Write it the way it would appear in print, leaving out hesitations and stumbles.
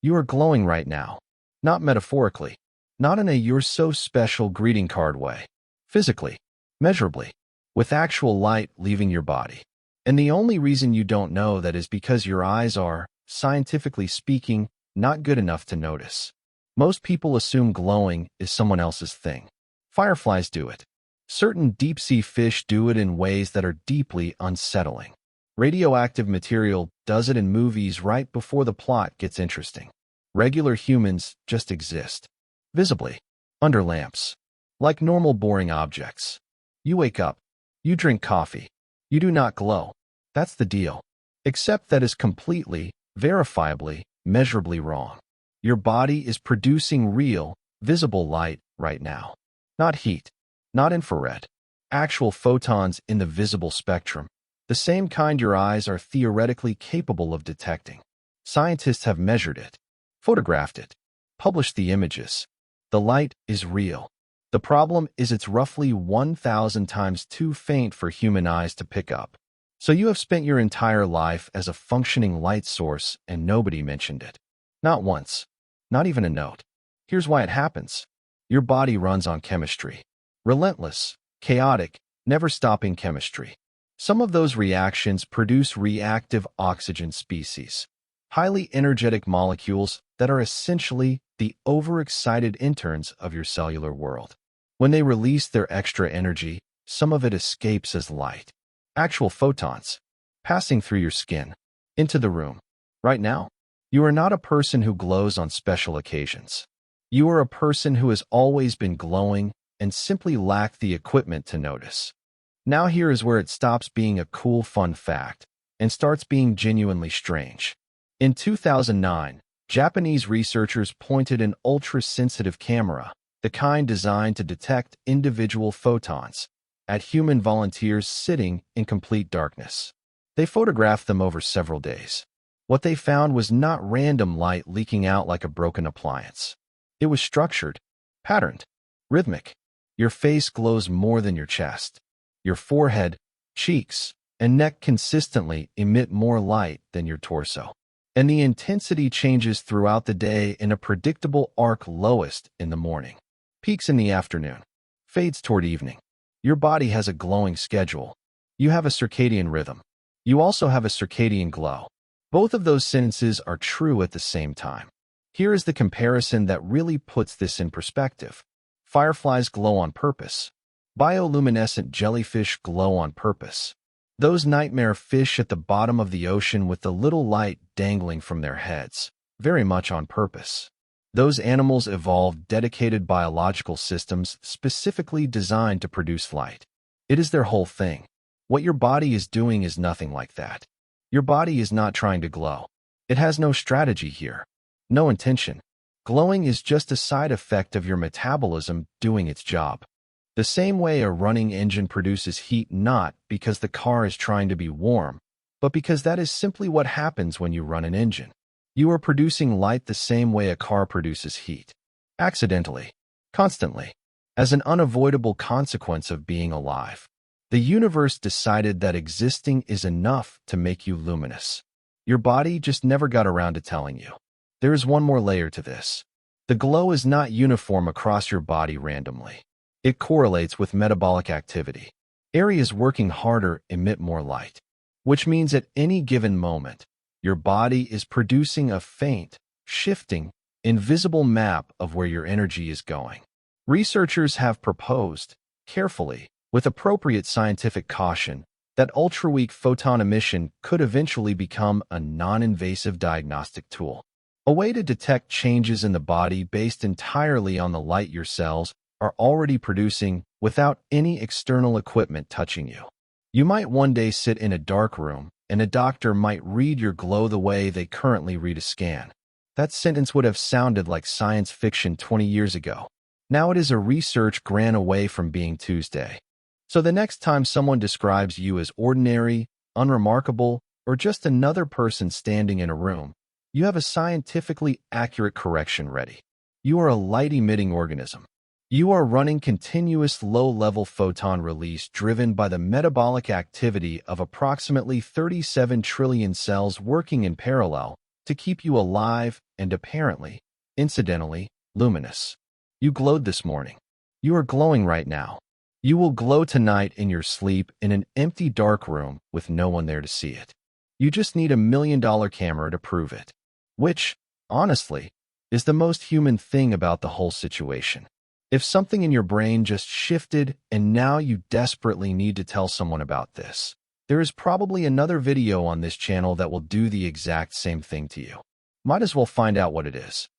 You are glowing right now. Not metaphorically. Not in a "you're so special" greeting card way. Physically. Measurably. With actual light leaving your body. And the only reason you don't know that is because your eyes are, scientifically speaking, not good enough to notice. Most people assume glowing is someone else's thing. Fireflies do it. Certain deep-sea fish do it in ways that are deeply unsettling. Radioactive material does it in movies right before the plot gets interesting. Regular humans just exist. Visibly. Under lamps. Like normal boring objects. You wake up. You drink coffee. You do not glow. That's the deal. Except that is completely, verifiably, measurably wrong. Your body is producing real, visible light right now. Not heat. Not infrared. Actual photons in the visible spectrum. The same kind your eyes are theoretically capable of detecting. Scientists have measured it, photographed it, published the images. The light is real. The problem is it's roughly 1,000 times too faint for human eyes to pick up. So you have spent your entire life as a functioning light source and nobody mentioned it. Not once. Not even a note. Here's why it happens. Your body runs on chemistry. Relentless, chaotic, never-stopping chemistry. Some of those reactions produce reactive oxygen species, highly energetic molecules that are essentially the overexcited interns of your cellular world. When they release their extra energy, some of it escapes as light. Actual photons, passing through your skin, into the room. Right now, you are not a person who glows on special occasions. You are a person who has always been glowing and simply lack the equipment to notice. Now here is where it stops being a cool, fun fact and starts being genuinely strange. In 2009, Japanese researchers pointed an ultra-sensitive camera, the kind designed to detect individual photons, at human volunteers sitting in complete darkness. They photographed them over several days. What they found was not random light leaking out like a broken appliance. It was structured, patterned, rhythmic. Your face glows more than your chest. Your forehead, cheeks, and neck consistently emit more light than your torso. And the intensity changes throughout the day in a predictable arc, lowest in the morning, peaks in the afternoon, fades toward evening. Your body has a glowing schedule. You have a circadian rhythm. You also have a circadian glow. Both of those sentences are true at the same time. Here is the comparison that really puts this in perspective. Fireflies glow on purpose. Bioluminescent jellyfish glow on purpose. Those nightmare fish at the bottom of the ocean with the little light dangling from their heads, very much on purpose. Those animals evolved dedicated biological systems specifically designed to produce light. It is their whole thing. What your body is doing is nothing like that. Your body is not trying to glow. It has no strategy here. No intention. Glowing is just a side effect of your metabolism doing its job. The same way a running engine produces heat, not because the car is trying to be warm, but because that is simply what happens when you run an engine. You are producing light the same way a car produces heat. Accidentally. Constantly. As an unavoidable consequence of being alive. The universe decided that existing is enough to make you luminous. Your body just never got around to telling you. There is one more layer to this. The glow is not uniform across your body randomly. It correlates with metabolic activity. Areas working harder emit more light, which means at any given moment, your body is producing a faint, shifting, invisible map of where your energy is going. Researchers have proposed, carefully, with appropriate scientific caution, that ultraweak photon emission could eventually become a non-invasive diagnostic tool. A way to detect changes in the body based entirely on the light your cells are already producing without any external equipment touching you. You might one day sit in a dark room, and a doctor might read your glow the way they currently read a scan. That sentence would have sounded like science fiction 20 years ago. Now it is a research gran away from being Tuesday. So the next time someone describes you as ordinary, unremarkable, or just another person standing in a room, you have a scientifically accurate correction ready. You are a light-emitting organism. You are running continuous low-level photon release driven by the metabolic activity of approximately 37 trillion cells working in parallel to keep you alive and apparently, incidentally, luminous. You glowed this morning. You are glowing right now. You will glow tonight in your sleep in an empty dark room with no one there to see it. You just need $1 million camera to prove it. Which, honestly, is the most human thing about the whole situation. If something in your brain just shifted and now you desperately need to tell someone about this, there is probably another video on this channel that will do the exact same thing to you. Might as well find out what it is.